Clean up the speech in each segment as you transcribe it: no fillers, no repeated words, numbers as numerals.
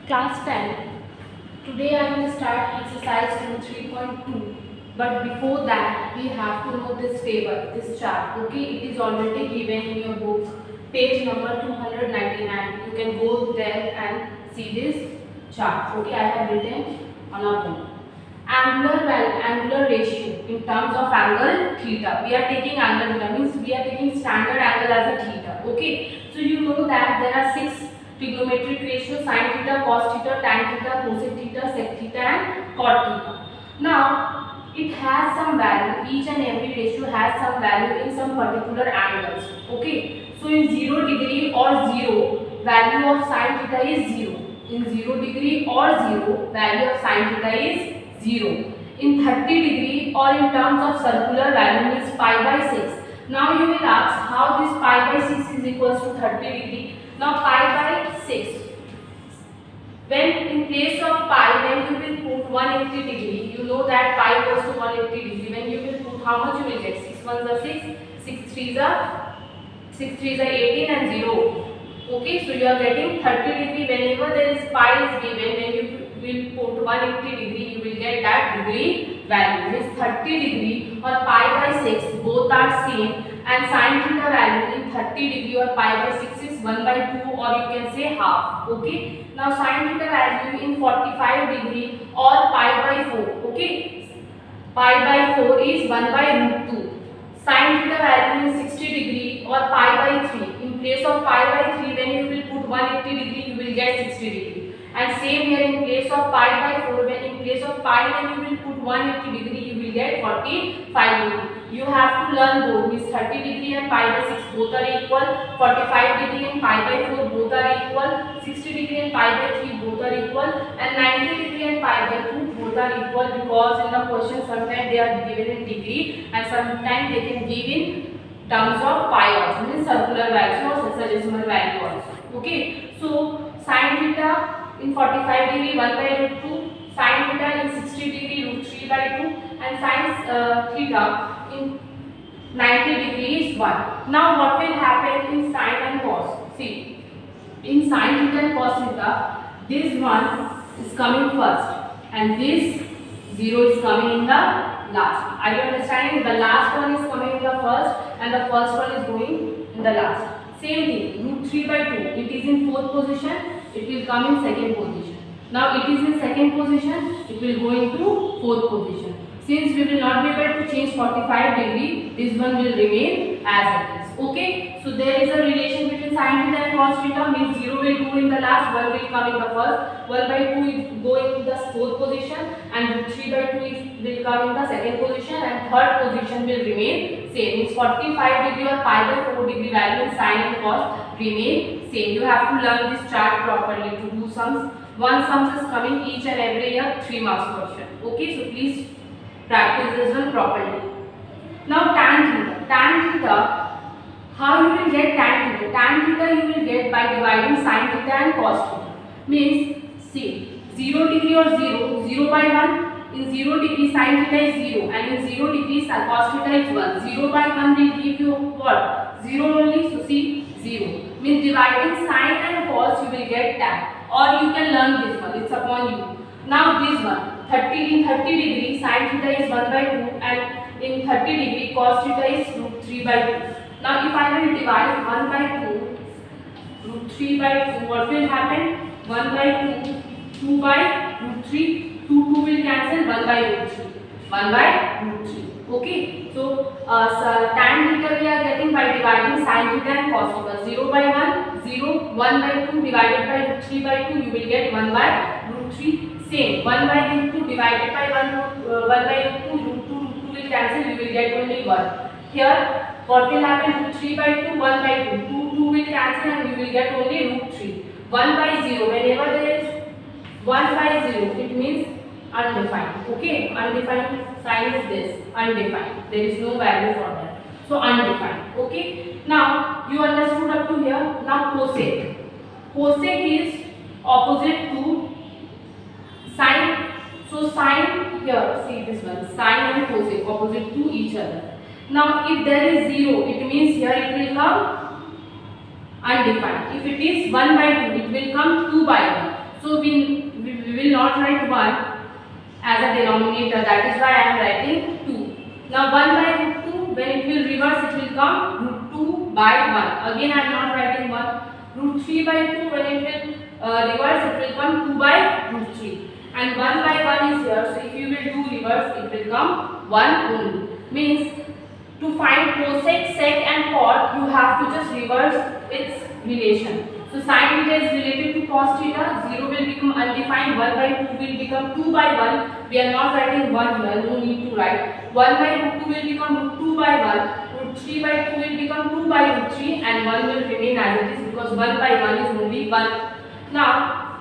Class 10. Today I will start exercise 3.2. But before that, we have to know this table, this chart. Okay, it is already given in your book, page number 299. You can go there and see this chart. Okay, I have written on a book. Angular ratio in terms of angle theta. We are taking angle theta, means we are taking standard angle as a theta. Okay, so you know that there are 6 trigonometric ratios: sin theta, cos theta, tan theta, cosec theta, sec theta and cot theta. Now it has some value, each and every ratio has some value in some particular angles. Okay, so in 0 degree or 0, value of sin theta is 0. In 0 degree or 0, value of sin theta is 0. In 30 degree or in terms of circular value means pi by 6. Now you will ask how this pi by 6 is equals to 30 degree. Now pi by 6. When in place of pi, when you will put 180 degree, you know that pi goes to 180 degree. When you will put, how much you will get? 6 1s are 6, 6 3s are 18 and 0. Okay, so you are getting 30 degree. Whenever there is pi is given, when you will put 180 degree, you will get that degree value. Means 30 degree or pi by 6 both are same, and sin theta value in 30 degree or pi by 6 is 1 by 2, or you can say half. Okay, now sin theta value in 45 degree or pi by 4. Okay, pi by 4 is 1 by root 2. Sin theta value in 60 degree or pi by 3. In place of pi by 3, when you will put 180 degree, you will get 60 degree. And same here, in place of pi by 4, when in place of pi, when you will put 180 degree, you will get 45 degree. You have to learn both. Means 30 degree and pi by 6 both are equal. 45 degree and pi by 4 both are equal. 60 degree and pi by 3 both are equal. And 90 degree and pi by 2 both are equal, because in the question sometimes they are given in degree and sometimes they can give in terms of pi also, means circular value or sesquidecimal value also. Okay, so sin theta in 45 degree 1 by root 2, sin theta in 60 degree root 3 by 2, and sin theta in 90 degree is 1. Now what will happen in sin and cos? See, in sin theta and cos theta, this one is coming first and this 0 is coming in the last. Are you understanding? The last one is coming in the first and the first one is going in the last. Same thing, root 3 by 2, it is in 4th position, it will come in 2nd position. Now it is in 2nd position, it will go into 4th position. Since we will not be able to change 45 degree, this one will remain as it is. Okay, so there is a relation between sin theta and cos theta, means 0 will go in the last, 1 will come in the first, 1 by 2 is going in the 4th position, and root 3 by 2 will come in the 2nd position, and 3rd position will remain same. Means 45 degree or pi by 4 degree value in sin and cos remain same. You have to learn this chart properly to do sums. One sums is coming each and every year, 3 marks question. Okay, so please practice this one properly. Now tan theta. Tan theta, how you will get tan theta? Tan theta you will get by dividing sin theta and cos theta. Means see, 0 degree or 0, 0 by 1. In 0 degree sin theta is 0 and in 0 degree cos theta is 1. 0 by 1 will give you what? 0 only, so see 0. Means dividing sin and cos you will get tan. Or you can learn this one, it's upon you. Now this one, 30 degree sin theta is 1 by 2 and in 30 degree cos theta is root 3 by 2. Now if I will divide 1 by 2, root 3 by 2, what will happen? 1 by 2, 2 by root 3, 2 will cancel, 1 by root 3, 1 by root 3. Okay, so tan theta we are getting by dividing sin theta and cos theta. 0 by 1, 0, 1 by 2 divided by root 3 by 2, you will get 1 by root 3. Same, 1 by root 2 divided by 1 by root 2, root 2 will cancel, you will get only 1. Here, what will happen? Root 3 by 2, 1 by 2, 2 will cancel and you will get only root 3. 1 by 0, whenever there is 1 by 0, it means undefined. Okay, undefined sign is this, undefined. There is no value for that. So undefined. Okay, now you understood up to here. Now cosec. Cosec is opposite to sine. So sine here, see this one, sine and cosec opposite to each other. Now if there is 0, it means here it will come undefined. If it is 1 by 2, it will come 2 by 1. So So we will not write 1 as a denominator, that is why I am writing 2. Now 1 by root 2, when it will reverse, it will come root 2 by 1. Again I am not writing 1. Root 3 by 2, when it will reverse, it will come 2 by root 3. And 1 by 1 is here, so if you will do reverse, it will come 1 only. Means to find cosec, sec and cot, you have to just reverse its relation. So sin theta is related to cos theta, 0 will become undefined, 1 by 2 will become 2 by 1. We are not writing 1 here, no need to write. 1 by root 2 will become root 2 by 1, root 3 by 2 will become 2 by root 3, and 1 will remain as it is because 1 by 1 is only 1. Now,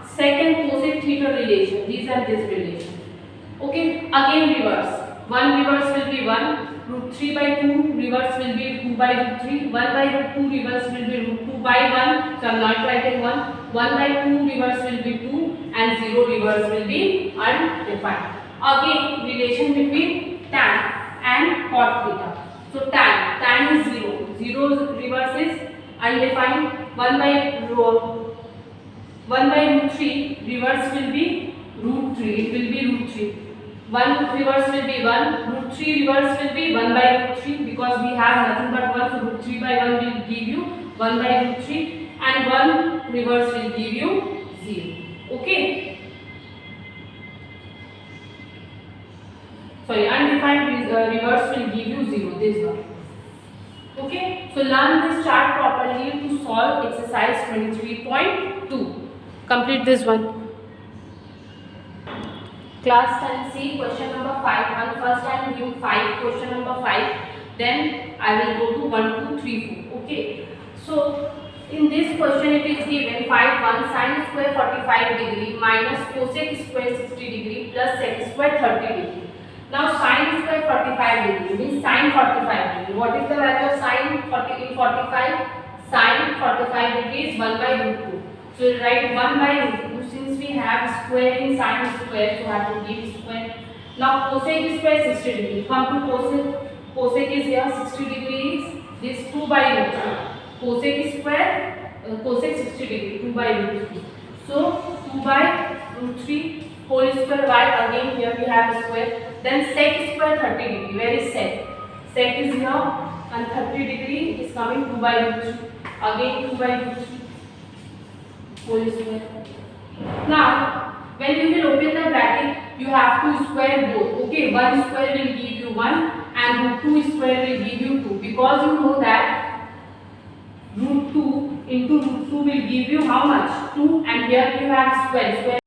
second cosec theta relation, these are this relation. Okay, again reverse. 1 reverse will be 1. Root 3 by 2 reverse will be 2 by root 3. 1 by root 2 reverse will be root 2 by 1. So I am not writing 1. 1 by 2 reverse will be 2 and 0 reverse will be undefined. Again relation between tan and cot theta. So tan is 0. 0 reverse is undefined. 1 by root 3 reverse will be root 3. It will be root 3. 1 reverse will be 1, root 3 reverse will be 1 by root 3 because we have nothing but 1, so root 3 by 1 will give you 1 by root 3 and 1 reverse will give you 0. Okay. Sorry, undefined reverse will give you 0, this one. Okay, so learn this chart properly to solve exercise 23.2. Complete this one. Class 10C, question number 5. First I am giving 5, question number 5. Then I will go to 1, 2, 3, 4. Okay. So in this question it is given 5 1 sin square 45 degree minus cosec square 60 degree plus sec square 30 degree. Now sin square 45 degree means sin 45 degree. What is the value of sin 45? Sin 45 degree is 1 by root 2. So we will write 1 by root 2. Since we have square in sin square, so I have to give square. Now cosec square 60 degree. Come to cosec. Cosec is here 60 degrees. This 2 by root 2. Cosec square, cosec 60 degree 2 by root 3. So 2 by root 3 whole square. Why again here we have square. Then sec square 30 degree. Where is sec? Sec is here and 30 degree is coming 2 by root 3. Again 2 by root 3 whole square. Now, when you will open the bracket, you have to square both. Okay, 1 square will give you 1 and root 2 square will give you 2. Because you know that root 2 into root 2 will give you how much? 2, and here you have square.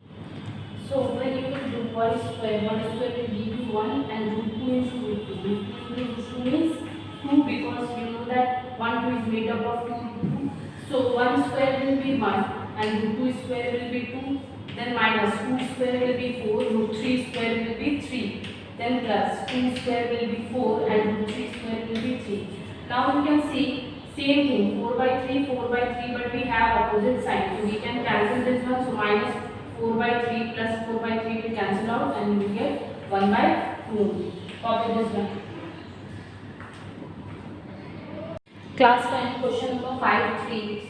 So, when you will do 1 square will give you 1 and root 2 into root 2. Root 2 into root 2 means 2 because you know that 1 2 is made up of 2 root 2. So, 1 square will be 1. And root 2 square will be 2, then minus 2 square will be 4, root 3 square will be 3, then plus 2 square will be 4 and root 3 square will be 3. Now you can see same thing 4 by 3, 4 by 3, but we have opposite sign, so we can cancel this one. So minus 4 by 3 plus 4 by 3 will cancel out and we will get 1 by 2 only. Copy this one. Class 10 question number 5 3.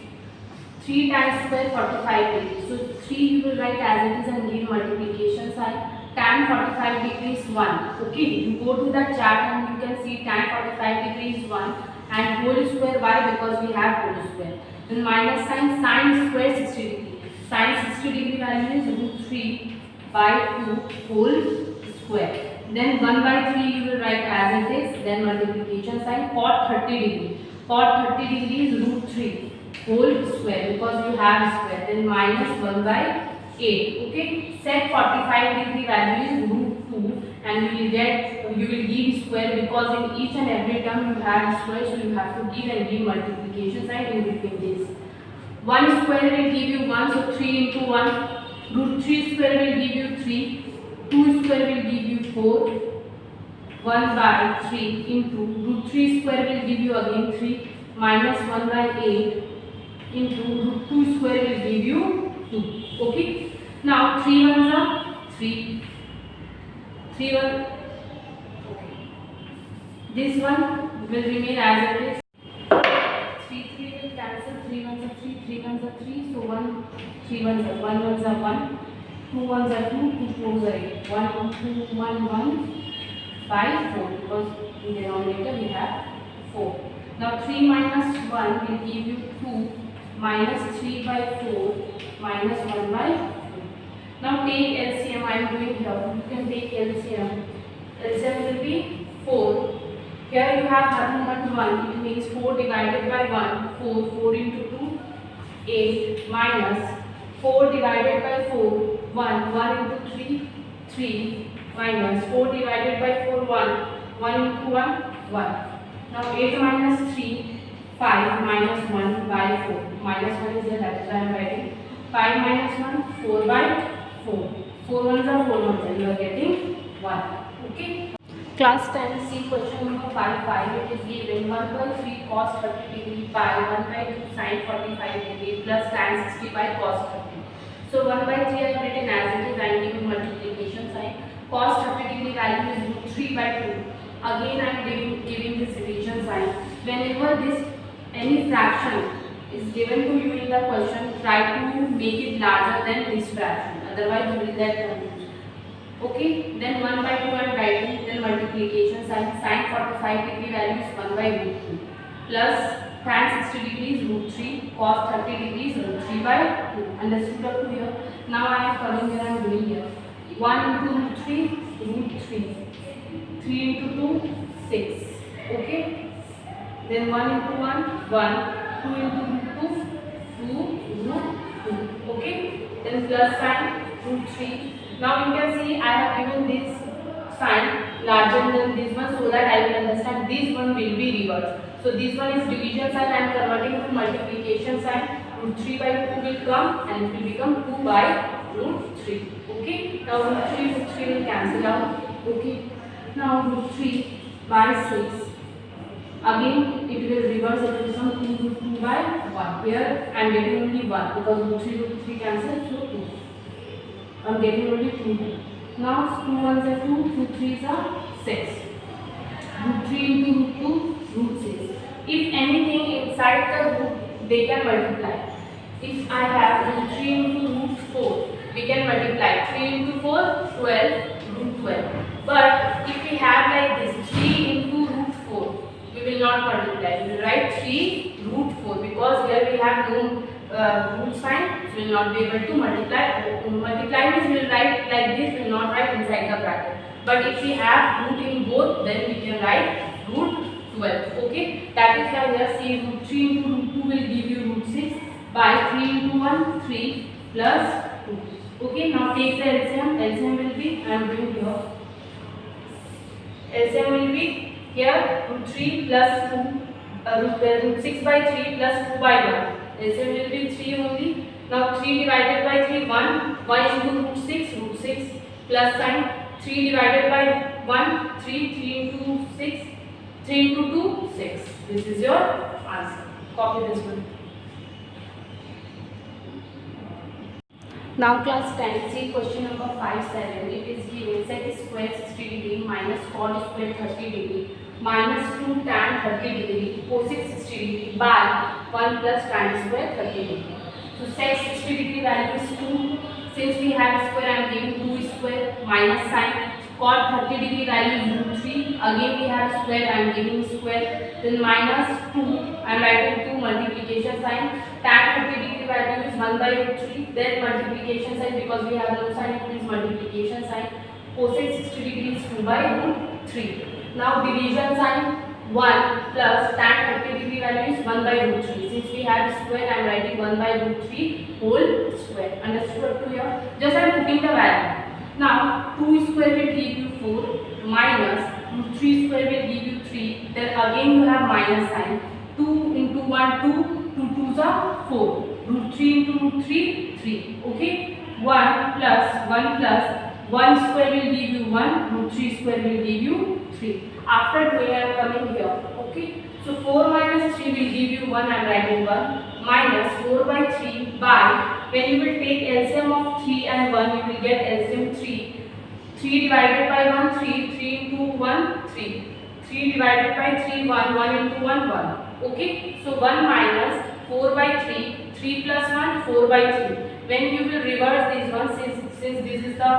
3 times square 45 degree. So 3 you will write as it is and give multiplication sign. Tan 45 degree is 1. Okay, you go to that chart and you can see tan 45 degree is 1 and whole square. Why? Because we have whole square. Then minus sign sin square 60 degree. Sin 60 degree value is root 3 by 2 whole square. Then 1 by 3 you will write as it is. Then multiplication sign cot 30 degree. Cot 30 degree is root 3 whole square because you have square. Then minus 1 by 8. Okay, sec 45 degree value is root 2 and you will give square because in each and every term you have square, so you have to give and give multiplication sign in between this. 1 square will give you 1, so 3 into 1. Root 3 square will give you 3. 2 square will give you 4. 1 by 3 into root 3 square will give you again 3 minus 1 by 8 into root 2 square will give you 2. Okay. Now 3 ones are 3. 3 1. Okay. This one will remain as it is. 3 3 will cancel. 3 ones are 3. 3 ones are 3, so 1, 3 ones are 1 ones are 1, 2 ones are 2, 2 fours are 8, 1, 2, 1, 1, 5, 4, because in denominator we have 4. Now 3 minus 1 will give you 2, minus 3 by 4, minus 1 by 4. Now take LCM, I am doing here, you can take LCM. LCM will be 4. Here you have argument 1, it means 4 divided by 1, 4, 4 into 2, 8, minus 4 divided by 4, 1, 1 into 3, 3, minus 4 divided by 4, 1, 1 into 1, 1. Now 8 minus 3, 5, minus 1 by 4, minus 1 is there, that is why I am writing 5 minus 1, 4 by 4, 4 ones are 4 ones, and you are getting 1, okay. Class 10 C question number 5, it is given 1 by 3 cos 30 degree by 1 by 2 sin 45 degree plus tan 60 by cos 30. So 1 by 3 I have written as it is, I am giving multiplication sign. Cos 30 degree value is root 3 by 2. Again I am giving this division sign. Whenever this any fraction is given to you in the question, try to make it larger than this fraction. Otherwise you will get confused. Okay, then 1 by 2 I am writing, then multiplication sign, sin 45 degree value is 1 by root 2 plus tan 60 degree is root 3, cos 30 degree is root 3 by 2. Understood up to here? Now I am coming here and doing here 1 into root 3, root 3, 3 into 2, 6, okay, then 1 into 1, 1, 2 into root 2, 2, root 2, okay, then plus sign root 3. Now you can see I have given this sign larger than this one so that I will understand this one will be reversed. So this one is division sign, I am converting to multiplication sign. Root 3 by 2 will come and it will become 2 by root 3. Okay. Now root 3 will cancel out. Okay. Now root 3 by 6. Again it will reverse, it will become 2 root 2 by 1. Here I am getting only 1 because root 3 cancel, so 2. I am getting only 2 here. Now 2 ones are 2, 2 3s are 6. Root 3 into root 2, root 6. If anything inside the root, they can multiply. If I have root 3 into root 4, we can multiply. 3 into 4, 12, root 12. But if we have like this, 3 into root 4, we will not multiply. We will write 3 root 4 because here we have no root sign, so we will not be able to multiply. Multiply means we will write like this, we will not write inside the bracket. But if we have root in both, then we can write root 12. Okay, that is why here see root 3 into root 2 will give you root 6 by 3 into 1, 3 plus 2. Okay, now take the LCM. LCM will be, I am doing here. LCM will be here root 3 plus 2, root 6 by 3 plus 2 by 1. LCM will be 3 only. Now 3 divided by 3, 1. 1 into root 6 plus sign. 3 divided by 1, 3, 3 into 6, 3 into 2, 6. This is your answer. Copy this one. Now class 10, see question number 5, 7. It is given sec square 60 degree minus cot square 30 degree minus 2 tan 30 degree cosec 60 degree by 1 plus tan square 30 degree. So sec 60 degree value is 2. Since we have square, I am giving 2 square minus sign. Cot 30 degree value is root 3. Again we have square, I am giving square. Then minus 2, I am writing 2 multiplication sign. Tan 30 degree value is 1 by root 3. Then multiplication sign, because we have no sign, it is multiplication sign. Cosec 60 degree is 2 by root 3. Now division sign, 1 plus tan 30 degree value is 1 by root 3. Since we have square, I am writing 1 by root 3 whole square. Understood up to here? Just I am putting the value. Now 2 square will give you 4 minus root 3 square will give you 3. Then again you have minus sign. 2 into 1, 2. 2 2s are 4. Root 3 into root 3, 3. Okay? 1 plus 1 square will give you 1. Root 3 square will give you 3. After doing, I am coming here. Okay? So 4 minus 3 will give you 1. I am writing 1. Minus 4 by 3 by, when you will take LCM of 3 and 1, you will get LCM 3. 3 divided by 1, 3. 3 into 1, 3. 3 divided by 3, 1. 1 into 1, 1. Okay? So 1 minus 4 by 3. 3 plus 1, 4 by 3. When you will reverse this one, since this is the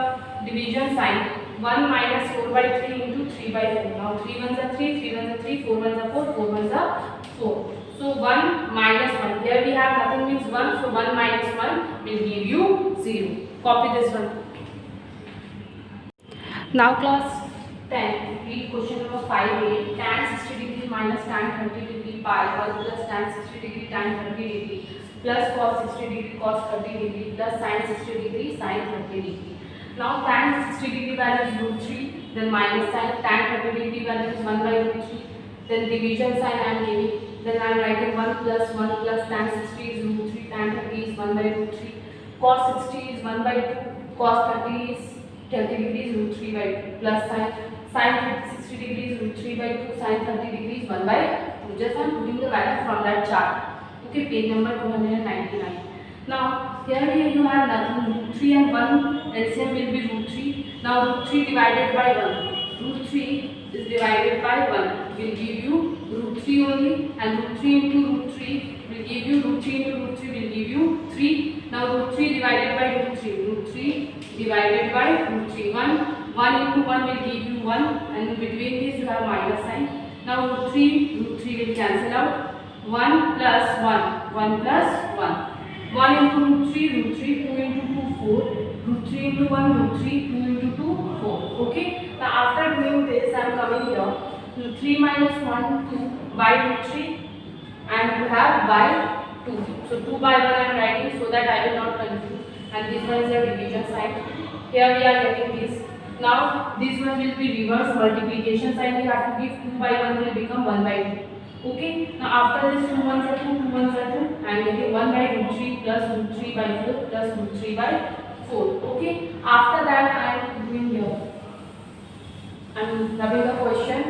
division sign, 1 minus 4 by 3 into 3 by 4. Now 3 ones are 3, 3 ones are 3, 4 ones are 4, 4 ones are 4. So 1 minus 1. Here we have nothing means 1, so 1 minus 1 will give you 0. Copy this one. Now class 10, read question number 5a. Tan 60 degree minus tan 30 degree pi 1 plus tan 60 degree tan 30 degree plus cos 60 degree cos 30 degree plus sin 60 degree sin 30 degree. Now tan 60 degree value is root 3, then minus sin tan 30 degree value is 1 by root 3, then division sign I am giving, then I am writing 1 plus tan 60 is root 3, tan 30 is 1 by root 3, cos 60 is 1 by 2, cos 30 is 30 degrees root 3 by 2 plus sin 60 degrees root 3 by 2 sin 30 degrees 1 by 2. Just I am putting the value from that chart. Okay, page number 299. Now here you have nothing, root 3 and 1 LCM will be root 3. Now root 3 divided by 1. Root 3 is divided by 1 will give you root 3 only, and root 3 into root 3 will give you root 3 into root 3 will give you 3. Now root 3 divided by root 3. Root 3 divided by root 3. 1 into 1 will give you 1, and in between this you have minus sign. Now root 3 will cancel out. 1 plus 1, 1 plus 1. 1 into root 3, 2 into 2, 4. Root 3 into 1, root 3, 2 into 2, 4. Okay. Now after doing this, I am coming here. 3 minus 1, 2 by root 3, and you have by 2. So 2 by 1 I am writing so that I will not confuse. And this one is a division sign. Here we are getting this. Now this one will be reverse multiplication sign. We have to give 2 by 1 will become 1 by 2. Okay. Now after this 2 ones are 2, 2 ones are 2. I am getting 1 by root 3 plus root 3 by 4 plus root 3 by 4. Okay. After that I am doing here. I am rubbing the question.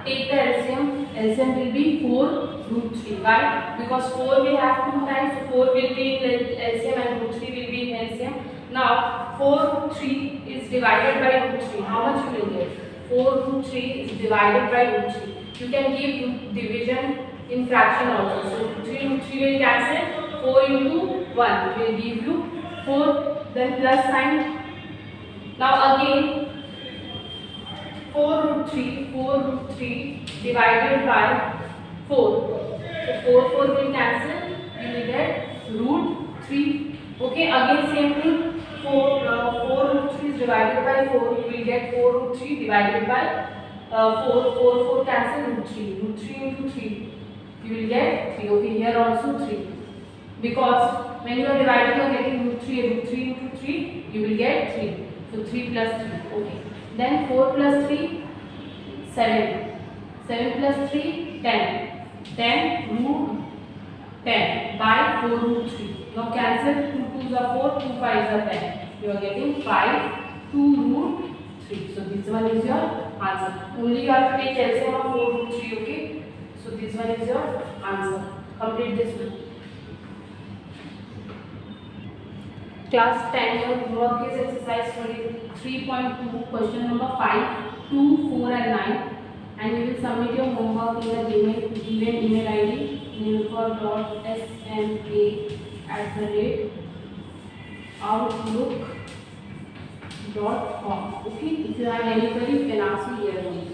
Take the LCM. LCM will be 4 root 3. Why? Because 4 we have 2 times, so 4 will be in LCM and root 3 will be in LCM. Now 4 root 3 is divided by root 3. How much you will get? 4 root 3 is divided by root 3. You can give division in fraction also. So 3 root 3 will cancel. 4 into 1 will give you 4. Then plus sign. Now again 4 root 3 divided by 4. So 4 will cancel. You will get root 3. Okay, again same thing. 4 root 3 is divided by 4. You will get 4 root 3 divided by 4 cancel root 3. Root 3 into 3. You will get 3. Okay, here also 3. Because when you are dividing, you are getting root 3 into 3. You will get 3. So 3 plus 3. Okay. Then 4 plus 3, 7. 7 plus 3, 10. 10 root 10 by 4 root 3. Now cancel 2 2s are 4, 2 5s are 10. You are getting 5, 2 root 3. So this one is your answer. Only you have to take LCM of 4 root 3. Okay. So this one is your answer. Complete this one. Class 10, your homework is exercise 23.2, question number 5, 2, 4 and 9. And you will submit your homework in the given email ID nilukar.sma@outlook.com. Okay, if you have any query, you can ask me here only.